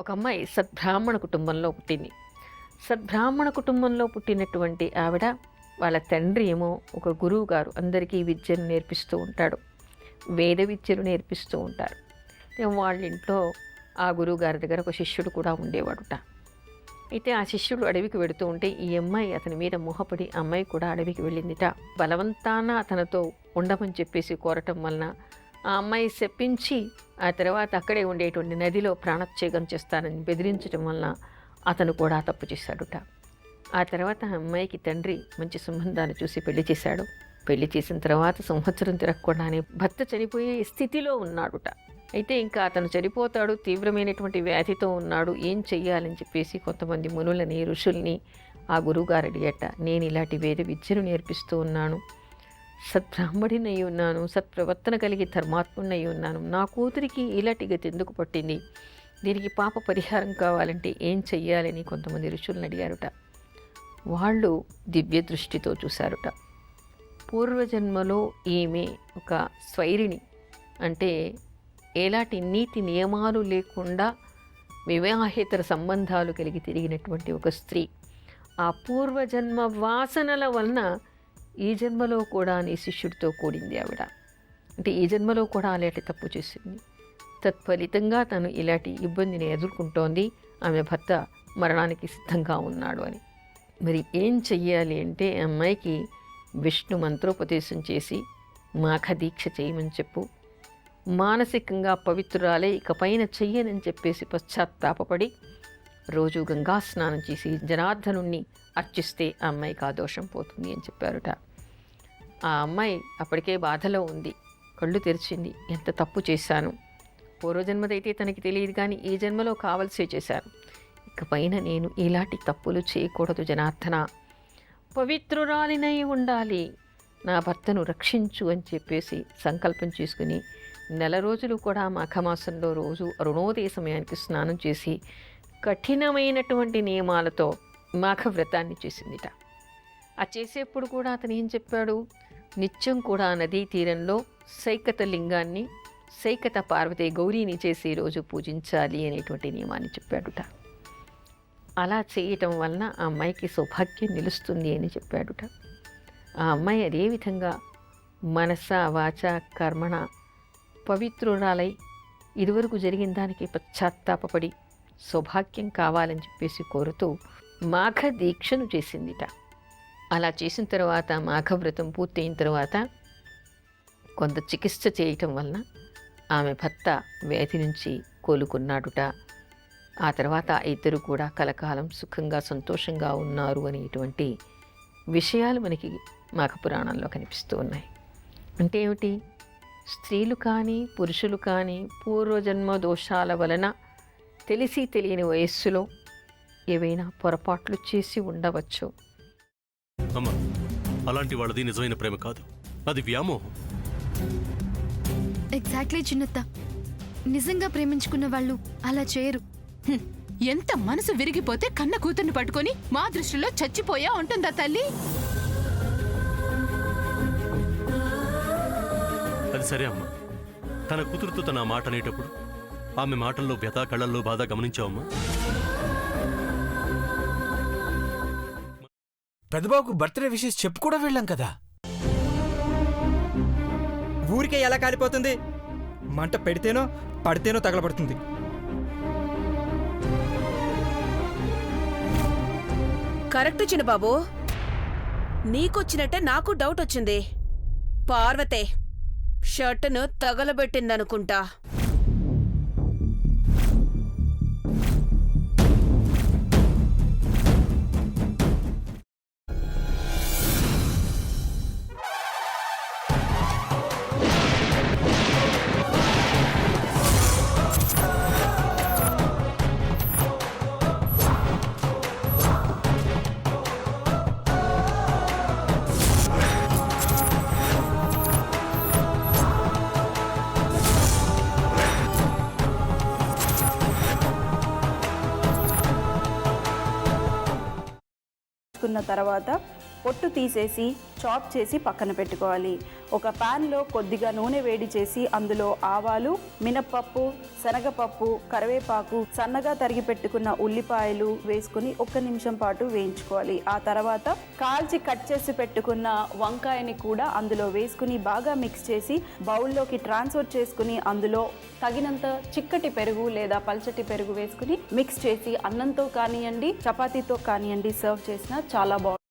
ఒక అమ్మాయి సద్బ్రాహ్మణ కుటుంబంలో పుట్టింది. సద్బ్రాహ్మణ కుటుంబంలో పుట్టినటువంటి ఆవిడ వాళ్ళ తండ్రి ఏమో ఒక గురువు గారు, అందరికీ విద్యను నేర్పిస్తూ ఉంటాడు, వేద విద్యలు నేర్పిస్తూ ఉంటారు. వాళ్ళ ఇంట్లో ఆ గురువు గారి దగ్గర ఒక శిష్యుడు కూడా ఉండేవాడుట. అయితే ఆ శిష్యుడు అడవికి వెడుతూ ఉంటే ఈ అమ్మాయి అతని మీద మోహపడి అమ్మాయి కూడా అడవికి వెళ్ళిందిట. బలవంతాన అతనితో ఉండమని చెప్పేసి కోరటం వలన ఆ అమ్మాయి శప్పించి ఆ తర్వాత అక్కడే ఉండేటువంటి నదిలో ప్రాణత్యాగం చేస్తానని బెదిరించడం వలన అతను కూడా తప్పు చేశాడుట. ఆ తర్వాత ఆ అమ్మాయికి తండ్రి మంచి సంబంధాలు చూసి పెళ్లి చేశాడు. పెళ్లి చేసిన తర్వాత సంవత్సరం తిరగకుండానే భర్త చనిపోయే స్థితిలో ఉన్నాడుట. అయితే ఇంకా అతను చనిపోతాడు, తీవ్రమైనటువంటి వ్యాధితో ఉన్నాడు, ఏం చెయ్యాలని చెప్పేసి కొంతమంది మునులని ఋషుల్ని ఆ గురువుగారు అడిగట. నేను ఇలాంటి వేద విద్యను నేర్పిస్తూ ఉన్నాను, సద్బ్రాహ్మడినై ఉన్నాను, సత్ప్రవర్తన కలిగి ధర్మాత్మునై ఉన్నాను, నా కూతురికి ఇలాంటి గతి ఎందుకు పట్టింది, దీనికి పాప పరిహారం కావాలంటే ఏం చెయ్యాలని కొంతమంది ఋషుల్ని అడిగారుట. వాళ్ళు దివ్య దృష్టితో చూశారుట. పూర్వజన్మలో ఈమె ఒక స్వైరిణి, అంటే ఎలాంటి నీతి నియమాలు లేకుండా వివాహేతర సంబంధాలు కలిగి తిరిగినటువంటి ఒక స్త్రీ. ఆ పూర్వజన్మ వాసనల వలన ఈ జన్మలో కూడా నీ శిష్యుడితో కూడింది ఆవిడ. అంటే ఈ జన్మలో కూడా అలాంటి తప్పు చేసింది. తత్ఫలితంగా తను ఇలాంటి ఇబ్బందిని ఎదుర్కొంటోంది, ఆమె భర్త మరణానికి సిద్ధంగా ఉన్నాడు అని. మరి ఏం చెయ్యాలి అంటే అమ్మాయికి విష్ణు మంత్రోపదేశం చేసి మాఘ దీక్ష చేయమని చెప్పు, మానసికంగా పవిత్రురాలే ఇకపైన చెయ్యనని చెప్పేసి పశ్చాత్తాపడి రోజు గంగా స్నానం చేసి జనార్దనుణ్ణి అర్చిస్తే ఆ అమ్మాయికి ఆ దోషం పోతుంది అని చెప్పారుట. ఆ అమ్మాయి అప్పటికే బాధలో ఉంది, కళ్ళు తెరిచింది. ఎంత తప్పు చేశాను, పూర్వజన్మదైతే తనకి తెలియదు కానీ ఈ జన్మలో కావలసే చేశాను, ఇకపైన నేను ఇలాంటి తప్పులు చేయకూడదు జనార్దన, పవిత్రురాలినై ఉండాలి, నా భర్తను రక్షించు అని చెప్పేసి సంకల్పం చేసుకుని నెల రోజులు కూడా మాఘమాసంలో రోజు అరుణోదయ సమయానికి స్నానం చేసి కఠినమైనటువంటి నియమాలతో మాఘవ్రతాన్ని చేసిందిట. ఆ చేసేప్పుడు కూడా అతను ఏం చెప్పాడు, నిత్యం కూడా నదీ తీరంలో సైకత లింగాన్ని, సైకత పార్వతి గౌరీని చేసి రోజు పూజించాలి అనేటువంటి నియమాన్ని చెప్పాడుట. అలా చేయటం వలన ఆ అమ్మాయికి సౌభాగ్యం నిలుస్తుంది అని చెప్పాడుట. ఆ అమ్మాయి అదేవిధంగా మనస వాచ కర్మణ పవిత్రురాలై ఇదివరకు జరిగిన దానికి పశ్చాత్తాపడి సౌభాగ్యం కావాలని చెప్పేసి కోరుతూ మాఘ దీక్షను చేసిందిట. అలా చేసిన తర్వాత మాఘవ్రతం పూర్తయిన తర్వాత కొంత చికిత్స చేయటం వలన ఆమె భర్త వ్యాధి నుంచి కోలుకున్నాడుట. ఆ తర్వాత ఇద్దరు కూడా కలకాలం సుఖంగా సంతోషంగా ఉన్నారు అనేటువంటి విషయాలు మనకి మాఘపురాణంలో కనిపిస్తూ ఉన్నాయి. అంటే ఏమిటి, స్త్రీలు కానీ పురుషులు కానీ పూర్వజన్మ దోషాల వలన తెలిసి తెలియని వయస్సులో ఏవైనా పొరపాట్లు చేసి ఉండవచ్చు. అమ్మా, అలాంటి వాళ్ళది నిజమైన ప్రేమ కాదు, అది వ్యామోహం. ఎగ్జాక్ట్లీ చిన్నత్త, నిజంగా ప్రేమించుకున్న వాళ్ళు అలా చేయరు. ఎంత మనసు విరిగిపోతే కన్న కూతుర్ని పట్టుకొని మా దృష్టిలో చచ్చిపోయా ఉంటుందా తల్లి? అది సరే అమ్మా, తన కూతురుతో తన మాట అనేటప్పుడు ఆమె మాటల్లో వ్యథ, కళ్ళల్లో బాధ గమనించావమ్మా? పెద్దబాబుకు బర్త్డే విషెస్ చెప్పు కూడా వెళ్ళాం కదా. ఊరికే ఎలా కాలిపోతుంది, మంట పెడితేనో పడితేనో తగలబడుతుంది. కరెక్ట్ చిన్నబాబు, నీకొచ్చినట్టే నాకు డౌట్ వచ్చింది. పార్వతే షర్టును తగలబెట్టిందనుకుంటా. తర్వాత పొట్టు తీసేసి చాప్ చేసి పక్కన పెట్టుకోవాలి. ఒక ప్యాన్లో కొద్దిగా నూనె వేడి చేసి అందులో ఆవాలు, మినప్పప్పు, శనగపప్పు, కరివేపాకు, సన్నగా తరిగి పెట్టుకున్న ఉల్లిపాయలు వేసుకుని 1 నిమిషం పాటు వేయించుకోవాలి. ఆ తర్వాత కాల్చి కట్ చేసి పెట్టుకున్న వంకాయని కూడా అందులో వేసుకుని బాగా మిక్స్ చేసి బౌల్లోకి ట్రాన్స్ఫర్ చేసుకుని అందులో తగినంత చిక్కటి పెరుగు లేదా పల్చటి పెరుగు వేసుకుని మిక్స్ చేసి అన్నంతో కానివ్వండి, చపాతీతో కానివ్వండి సర్వ్ చేసినా చాలా బాగుంటుంది.